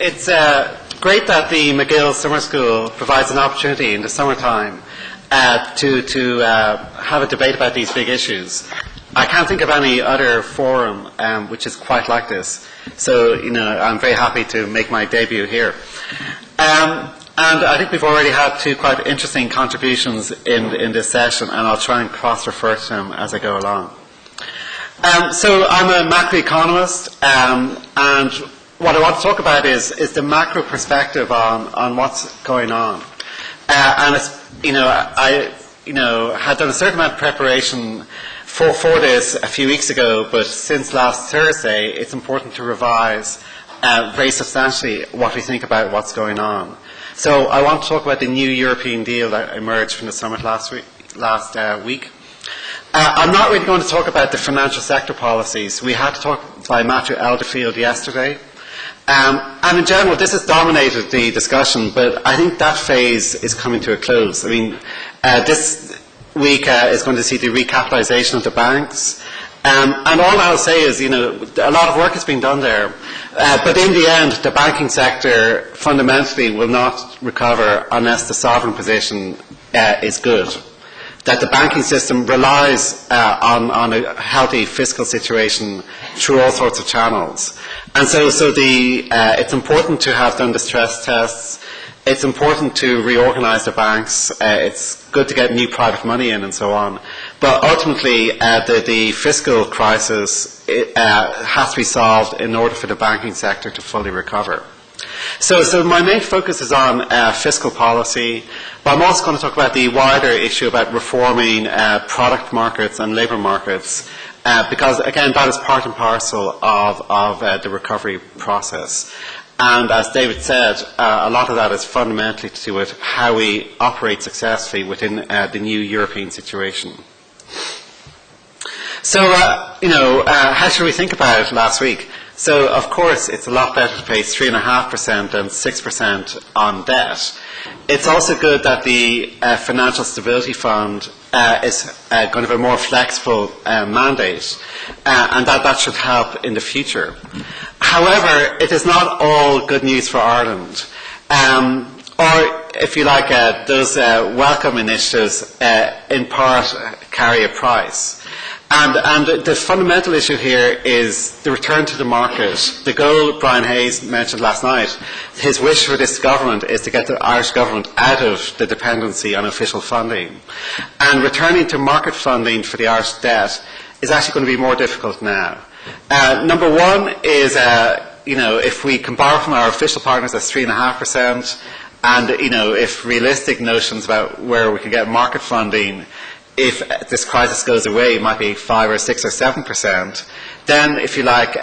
It's great that the McGill Summer School provides an opportunity in the summertime to have a debate about these big issues. I can't think of any other forum which is quite like this. So, I'm very happy to make my debut here. And I think we've already had two quite interesting contributions in this session, and I'll try and cross-refer to them as I go along. So I'm a macroeconomist, and what I want to talk about is the macro perspective on what's going on. And it's, I had done a certain amount of preparation for this a few weeks ago, but since last Thursday, it's important to revise very substantially what we think about what's going on. So I want to talk about the new European deal that emerged from the summit last week. I'm not really going to talk about the financial sector policies. We had to talk by Matthew Elderfield yesterday. And in general, this has dominated the discussion, but I think that phase is coming to a close. I mean, this week is going to see the recapitalisation of the banks. And all I'll say is, a lot of work has been done there. But in the end, the banking sector fundamentally will not recover unless the sovereign position is good. That the banking system relies on a healthy fiscal situation through all sorts of channels. And so it's important to have done the stress tests. It's important to reorganise the banks. It's good to get new private money in and so on. But ultimately, the fiscal crisis has to be solved in order for the banking sector to fully recover. So my main focus is on fiscal policy, but I'm also going to talk about the wider issue about reforming product markets and labour markets, because again, that is part and parcel of the recovery process. And as David said, a lot of that is fundamentally to do with how we operate successfully within the new European situation. So, how should we think about it last week? So, of course, it's a lot better to pay 3.5% than 6% on debt. It's also good that the Financial Stability Fund is going to have a more flexible mandate, and that should help in the future. However, it is not all good news for Ireland. Or, if you like, those welcome initiatives in part carry a price. And the fundamental issue here is the return to the market. The goal Brian Hayes mentioned last night, his wish for this government is to get the Irish government out of the dependency on official funding. And returning to market funding for the Irish debt is actually going to be more difficult now. Number one is, if we can borrow from our official partners at 3.5%, and, if realistic notions about where we can get market funding, if this crisis goes away, it might be 5 or 6 or 7%. Then, if you like,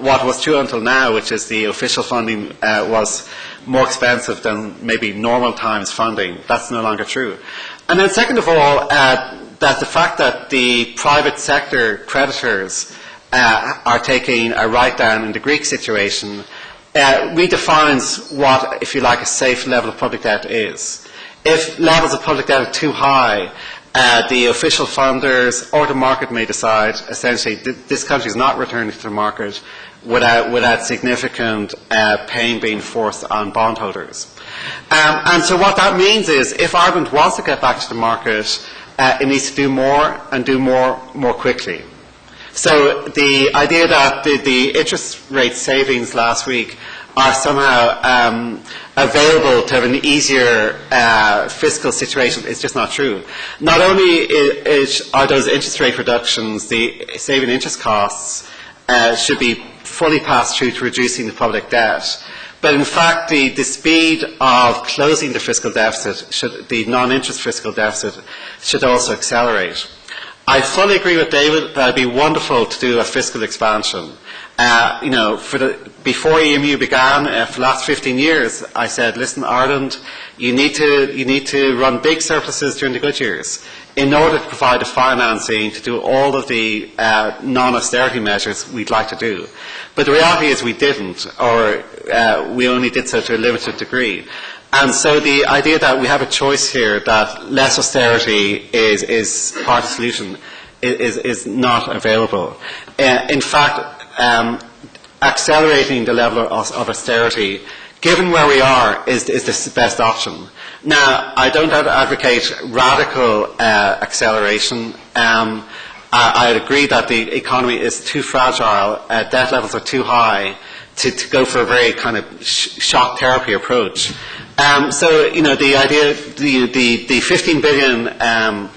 what was true until now, which is the official funding was more expensive than maybe normal times funding, that's no longer true. And then second of all, that the fact that the private sector creditors are taking a write-down in the Greek situation redefines what, if you like, a safe level of public debt is. If levels of public debt are too high, the official funders or the market may decide, essentially, this country is not returning to the market without significant pain being forced on bondholders. And so what that means is, if Ireland wants to get back to the market, it needs to do more and do more quickly. So the idea that the interest rate savings last week are somehow available to have an easier fiscal situation is just not true. Not only are those interest rate reductions, the saving interest costs should be fully passed through to reducing the public debt, but in fact the speed of closing the fiscal deficit, the non-interest fiscal deficit, should also accelerate. I fully agree with David that it would be wonderful to do a fiscal expansion. Before EMU began, for the last 15 years, I said, listen, Ireland, you need to run big surpluses during the good years in order to provide the financing to do all of the non-austerity measures we'd like to do. But the reality is we didn't, or we only did so to a limited degree. And so the idea that we have a choice here that less austerity is part of the solution is not available. In fact, accelerating the level of austerity, given where we are, is the best option. Now, I don't advocate radical acceleration. I agree that the economy is too fragile, debt levels are too high to go for a very kind of shock therapy approach. So, you know, the idea, the 15 billion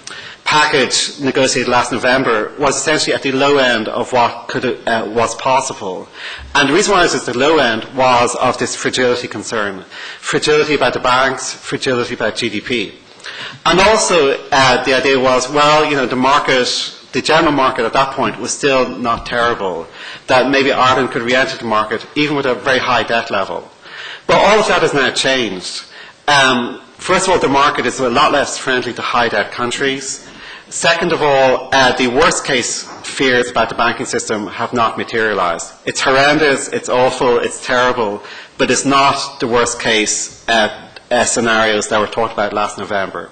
package negotiated last November was essentially at the low end of what was possible. And the reason why it was at the low end was of this fragility concern. Fragility about the banks, fragility about GDP. And also the idea was, well, you know, the general market at that point was still not terrible, that maybe Ireland could re-enter the market even with a very high debt level. But all of that has now changed. First of all, the market is a lot less friendly to high debt countries. Second of all, the worst case fears about the banking system have not materialised. It's horrendous, it's awful, it's terrible, but it's not the worst case scenarios that were talked about last November.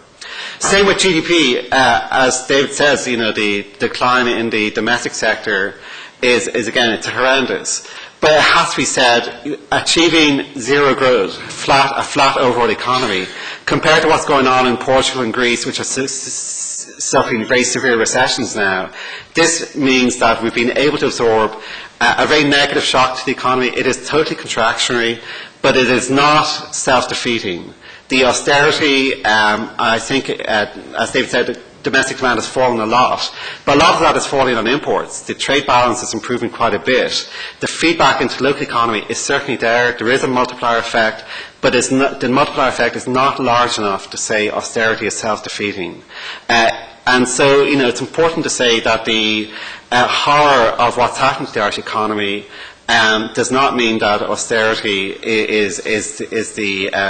Same with GDP. As David says, you know, the decline in the domestic sector is again, it's horrendous. But it has to be said, achieving zero growth, a flat overall economy, compared to what's going on in Portugal and Greece, which are suffering very severe recessions now, this means that we've been able to absorb a very negative shock to the economy. It is totally contractionary, but it is not self-defeating. The austerity, I think, as David said, domestic demand has fallen a lot, but a lot of that is falling on imports. The trade balance is improving quite a bit. The feedback into the local economy is certainly there. There is a multiplier effect, but the multiplier effect is not large enough to say austerity is self-defeating. And so, you know, it's important to say that the horror of what's happened to the Irish economy does not mean that austerity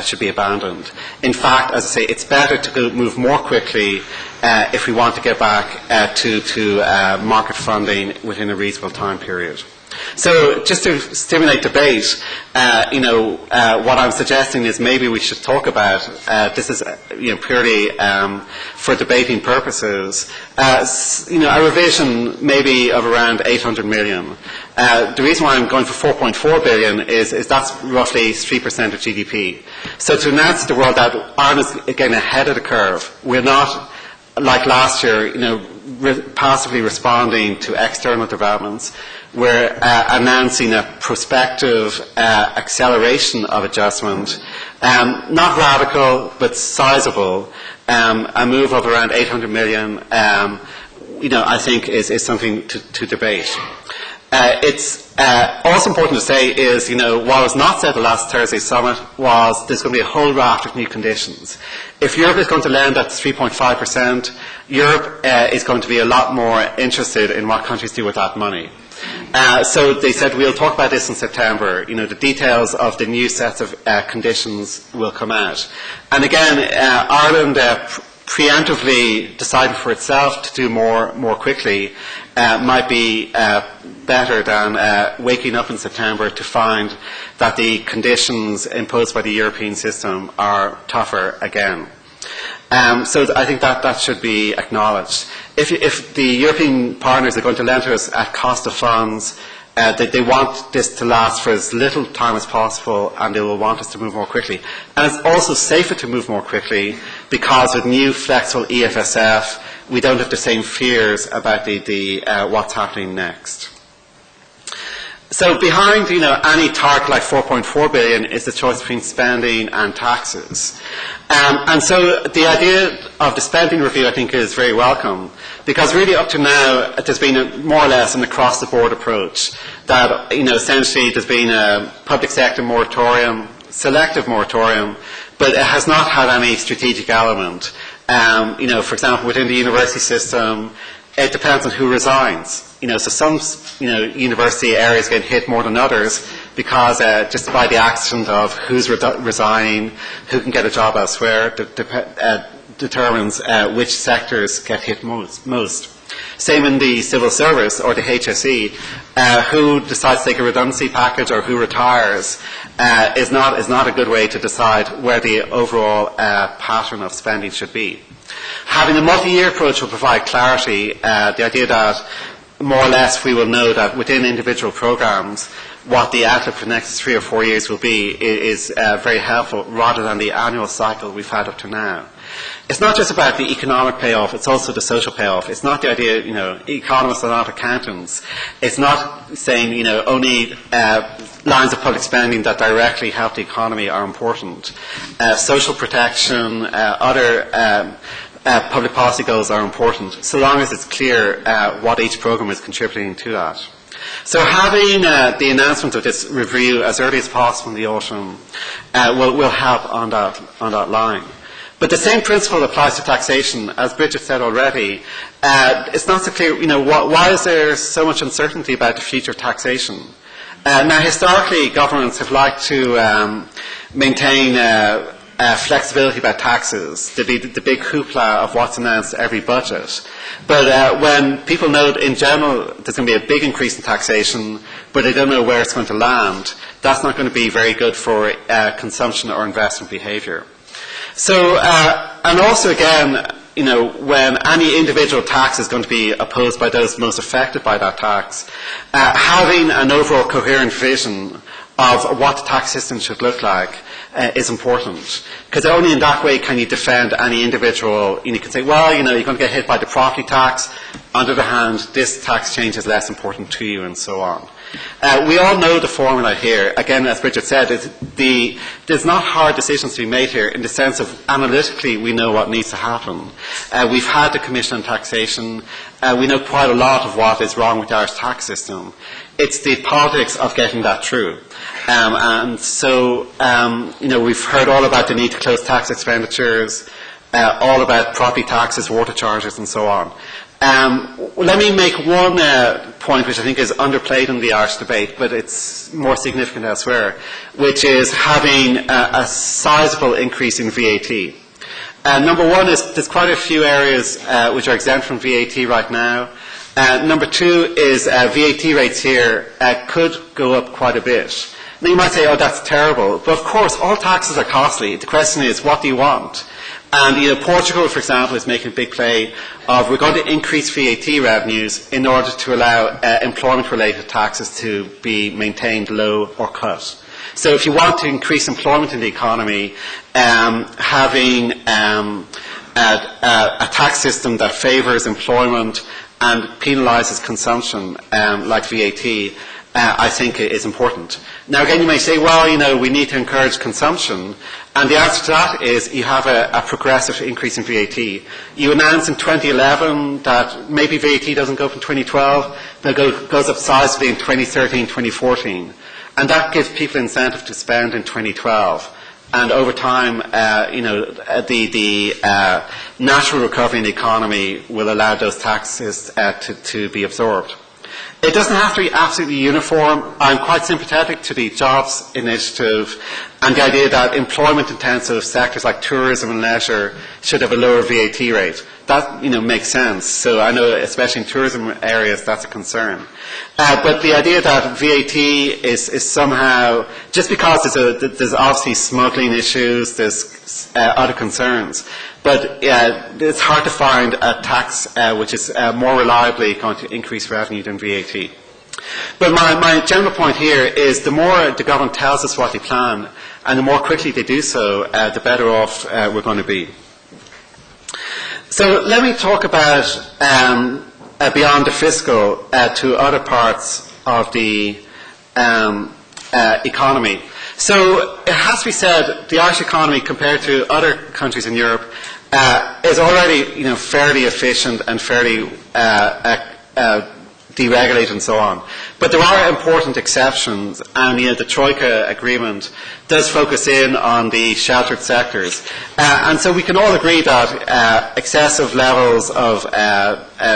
should be abandoned. In fact, as I say, it's better to move more quickly if we want to get back to market funding within a reasonable time period. So, just to stimulate debate, what I'm suggesting is maybe we should talk about. This is, purely for debating purposes. A revision maybe of around 800 million. The reason why I'm going for 4.4 billion is that's roughly 3% of GDP. So to announce to the world that Ireland is getting ahead of the curve, we're not like last year, passively responding to external developments. We're announcing a prospective acceleration of adjustment, not radical but sizable, a move of around 800 million. I think is something to debate. It's also important to say is, what was not said at last Thursday's summit was there's going to be a whole raft of new conditions. If Europe is going to lend at 3.5%, Europe is going to be a lot more interested in what countries do with that money. So they said we'll talk about this in September. The details of the new sets of conditions will come out. And again, Ireland preemptively decided for itself to do more quickly might be better than waking up in September to find that the conditions imposed by the European system are tougher again. So I think that should be acknowledged. If the European partners are going to lend to us at cost of funds, they want this to last for as little time as possible, and they will want us to move more quickly. And it's also safer to move more quickly because with new flexible EFSF, we don't have the same fears about what's happening next. So behind, any target like 4.4 billion is the choice between spending and taxes. And so the idea of the spending review, I think, is very welcome, because really up to now, there's been more or less an across-the-board approach that, essentially there's been a public sector moratorium, selective moratorium, but it has not had any strategic element. For example, within the university system, it depends on who resigns. So some, university areas get hit more than others because just by the accident of who's resigning, who can get a job elsewhere, determines which sectors get hit most. Same in the civil service or the HSE, who decides to take a redundancy package or who retires is not a good way to decide where the overall pattern of spending should be. Having a multi-year approach will provide clarity, the idea that more or less we will know that within individual programs what the outlook for the next 3 or 4 years will be is very helpful, rather than the annual cycle we've had up to now. It's not just about the economic payoff, it's also the social payoff. It's not the idea, economists are not accountants. It's not saying, only lines of public spending that directly help the economy are important. Social protection, other public policy goals are important, so long as it's clear what each programme is contributing to that. So having the announcement of this review as early as possible in the autumn will help on that line. But the same principle applies to taxation. As Bridget said already, it's not so clear, why is there so much uncertainty about the future of taxation? Now, historically, governments have liked to maintain flexibility about taxes, the big hoopla of what's announced every budget. But when people know in general there's going to be a big increase in taxation, but they don't know where it's going to land, that's not going to be very good for consumption or investment behaviour. So, and also again, when any individual tax is going to be opposed by those most affected by that tax, having an overall coherent vision of what the tax system should look like is important. Because only in that way can you defend any individual. You can say, well, you're going to get hit by the property tax. On the other hand, this tax change is less important to you, and so on. We all know the formula here. Again, as Bridget said, there's not hard decisions to be made here in the sense of analytically we know what needs to happen. We've had the Commission on Taxation. We know quite a lot of what is wrong with the Irish tax system. It's the politics of getting that through. And so, we've heard all about the need to close tax expenditures, all about property taxes, water charges, and so on. Let me make one point which I think is underplayed in the Irish debate, but it's more significant elsewhere, which is having a sizable increase in VAT. Number one is there's quite a few areas which are exempt from VAT right now. Number two is VAT rates here could go up quite a bit. Now you might say, oh, that's terrible. But of course, all taxes are costly. The question is, what do you want? And Portugal, for example, is making a big play of we're going to increase VAT revenues in order to allow employment-related taxes to be maintained low or cut. So if you want to increase employment in the economy, having a tax system that favours employment and penalises consumption, like VAT, I think is important. Now again, you may say, well, we need to encourage consumption. And the answer to that is you have a progressive increase in VAT. You announced in 2011 that maybe VAT doesn't go up in 2012, but it goes up sizably in 2013, 2014. And that gives people incentive to spend in 2012. And over time, the natural recovery in the economy will allow those taxes to be absorbed. It doesn't have to be absolutely uniform. I'm quite sympathetic to the jobs initiative and the idea that employment-intensive sectors like tourism and leisure should have a lower VAT rate. That, makes sense. So I know, especially in tourism areas, that's a concern. But the idea that VAT is somehow, just because there's obviously smuggling issues, there's other concerns, but it's hard to find a tax which is more reliably going to increase revenue than VAT. But my general point here is the more the government tells us what they plan, and the more quickly they do so, the better off we're going to be. So let me talk about, beyond the fiscal, to other parts of the economy. So it has to be said, the Irish economy, compared to other countries in Europe, is already, fairly efficient and fairly deregulated and so on. But there are important exceptions, and the Troika agreement does focus in on the sheltered sectors. And so we can all agree that excessive levels of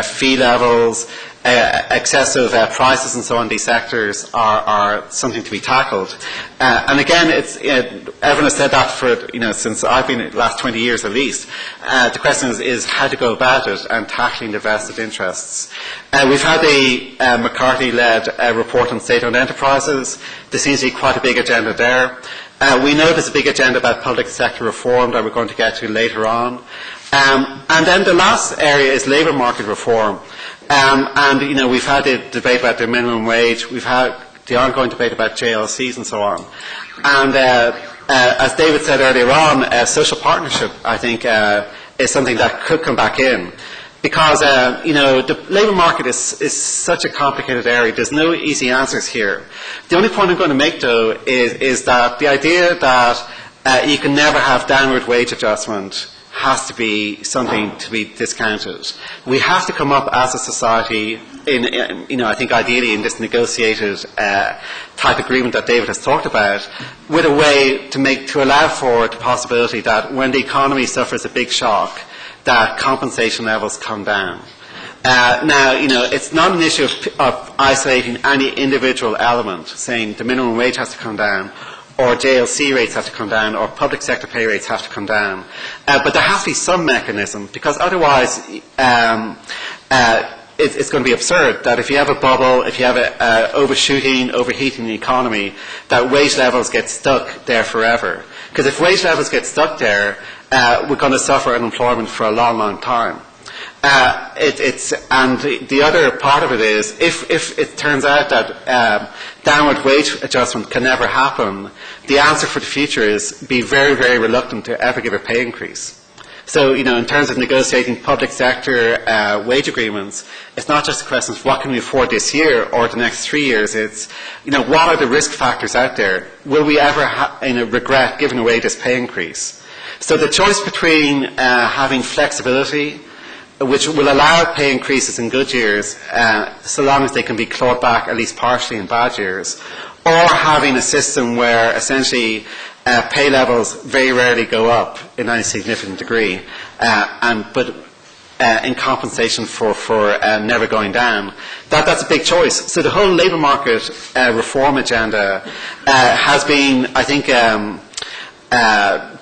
fee levels, excessive prices and so on in these sectors are something to be tackled. And again, everyone has said that for, since I've been the last 20 years at least. The question is how to go about it and tackling the vested interests. We've had a McCarthy-led report on state-owned enterprises. There seems to be quite a big agenda there. We know there's a big agenda about public sector reform that we're going to get to later on. And then the last area is labour market reform. And we've had a debate about the minimum wage. We've had the ongoing debate about JLCs and so on. And as David said earlier on, social partnership, I think, is something that could come back in. Because, the labour market is such a complicated area. There's no easy answers here. The only point I'm going to make, though, is that the idea that you can never have downward wage adjustment has to be something to be discounted. We have to come up as a society I think ideally in this negotiated type agreement that David has talked about, with a way to allow for the possibility that when the economy suffers a big shock, that compensation levels come down. Now, it's not an issue of isolating any individual element, saying the minimum wage has to come down, or JLC rates have to come down, or public sector pay rates have to come down. But there has to be some mechanism, because otherwise it's going to be absurd that if you have a bubble, if you have overheating the economy, that wage levels get stuck there forever. Because if wage levels get stuck there, we're going to suffer unemployment for a long, long time. And the other part of it is, if it turns out that downward wage adjustment can never happen, the answer for the future is be very, very reluctant to ever give a pay increase. So, in terms of negotiating public sector wage agreements, it's not just a question of what can we afford this year or the next 3 years. It's, what are the risk factors out there? Will we ever regret giving away this pay increase? So the choice between having flexibility, which will allow pay increases in good years, so long as they can be clawed back at least partially in bad years, or having a system where essentially pay levels very rarely go up in any significant degree, but in compensation for never going down. That's a big choice. So the whole labour market reform agenda has been, I think,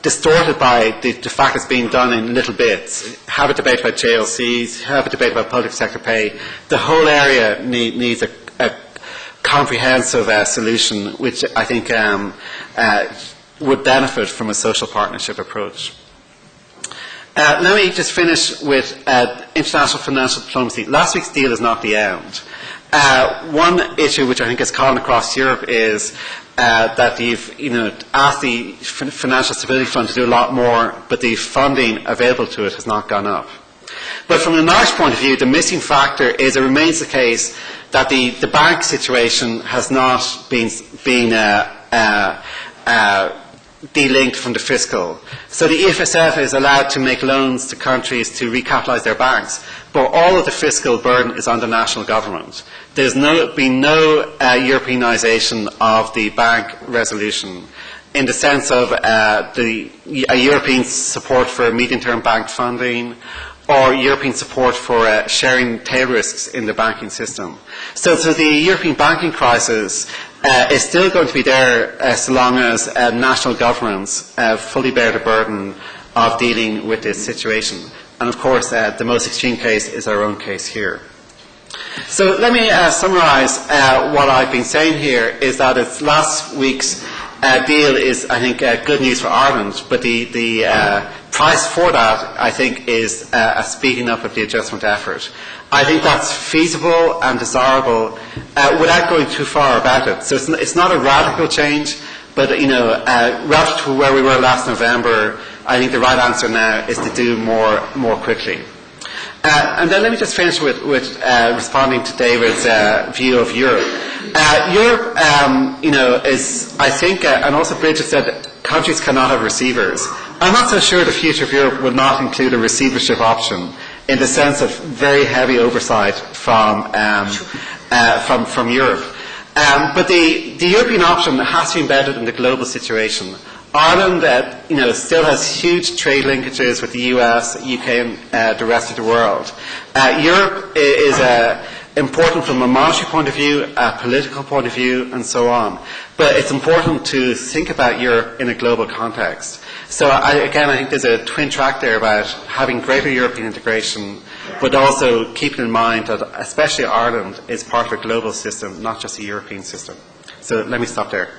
distorted by the fact it's being done in little bits. Have a debate about JLCs, have a debate about public sector pay. The whole area needs a comprehensive solution, which I think would benefit from a social partnership approach. Let me just finish with international financial diplomacy. Last week's deal is not the end. One issue which I think is common across Europe is that you've asked the Financial Stability Fund to do a lot more, but the funding available to it has not gone up. But from an Irish point of view, the missing factor is it remains the case that the bank situation has not been delinked from the fiscal. So the EFSF is allowed to make loans to countries to recapitalise their banks, but all of the fiscal burden is on the national government. There's been no Europeanisation of the bank resolution in the sense of a European support for medium-term bank funding, or European support for sharing tail risks in the banking system. So the European banking crisis is still going to be there so long as national governments fully bear the burden of dealing with this situation. And of course, the most extreme case is our own case here. So let me summarise what I've been saying here is that it's last week's deal is, I think, good news for Ireland, but the price for that, I think, is a speeding up of the adjustment effort. I think that's feasible and desirable without going too far about it. So it's not a radical change, but relative to where we were last November, I think the right answer now is to do more quickly. And then let me just finish with responding to David's view of Europe. Europe, is, I think, and also Bridget said, countries cannot have receivers. I'm not so sure the future of Europe will not include a receivership option in the sense of very heavy oversight from Europe. But the European option has to be embedded in the global situation. Ireland, still has huge trade linkages with the US, UK, and the rest of the world. Europe is important from a monetary point of view, a political point of view, and so on. But it's important to think about Europe in a global context. So I think there's a twin track there about having greater European integration, but also keeping in mind that especially Ireland is part of a global system, not just a European system. So let me stop there.